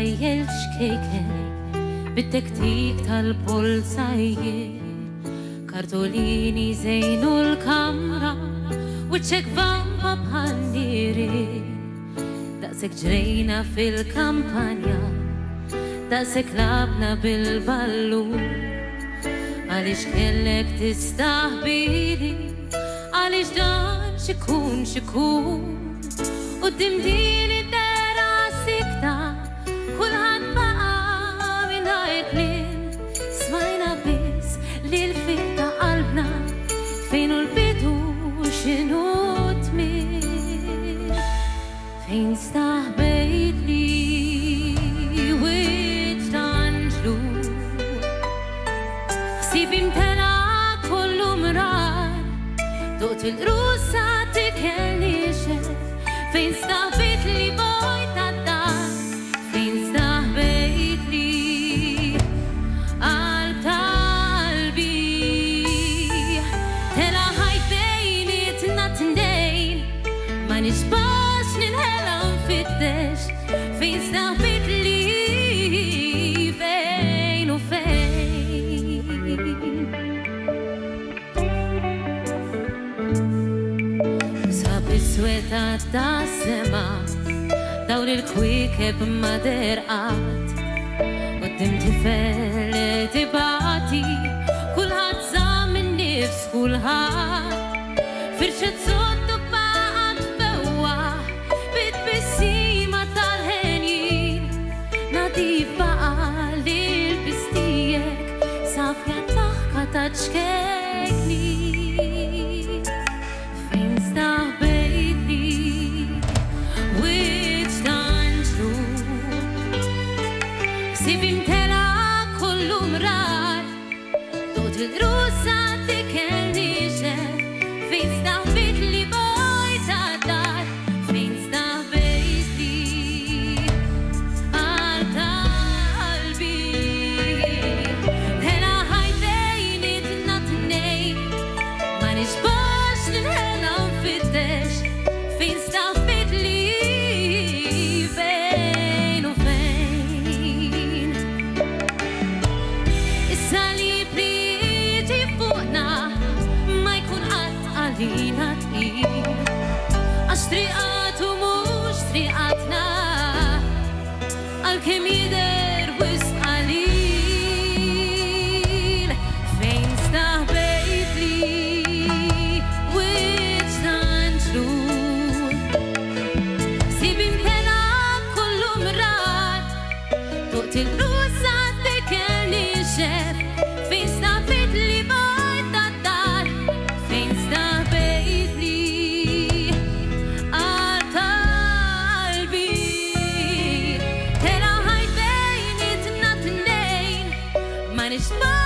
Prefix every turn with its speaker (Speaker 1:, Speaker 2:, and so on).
Speaker 1: tajjel xkejken bit-tektik tal-polzajjer kartolini zejnu l-kamra wiċċek vampa bħal-niri daqsek ġrejna fil-kampanja daqsek labna bil-ballu għalix kellek tistaħbili għalix dan xikun u dimdini dera sikta kulħadd baqa mingħajr kliem smajna biss li l-fitta qalbna fejn hu l-bidu x'inhu tmiem fejn staħbejtli wiċċ tanġlu ħsieb imtela kollu mrar doqt il-rusa tikelli xef fejn staħbejtli vojt għad-dar fejn staħbejtli għal-qalbi tela ħajt bejnietna tnejn ma nixbax ninħela nfittex fejn staħbejtli fejn u fejn sab is-sweta ta' sema dawn il-kwikeb ma derqat qudiem tifel tibati kulħadd żamm in-nifs kulħadd firxet sottu baqgħet fewwa bit-bissima tal-ħenjin nadif baqa' lil bistijek safja taħka ta' ċkekni fejn staħbejtli wiċċ tanġlu ħsieb imtela kollu mrar doqt il-rusa tikelli xef fejn staħbejtli vojt għad-dar fejn staħbejtli għal-qalbi tela ħajt bejnietna tnejn ma nixbax ninħela nfittex fejn staħbejtli fejn u fejn issa li jiġi fuqna ma jkun qatt għalina tqil għax triqatu mhux triqatna għalkemm jidher wisq qalil fejn staħbejtli wiċċ tanġlu ħsieb imtela kollu mrar doqt il-rusa tikelli xef fejn staħbejtli vojt għad-dar fejn staħbejtli għal-qalbi tela ħajt bejnietna tnejn ma nixbax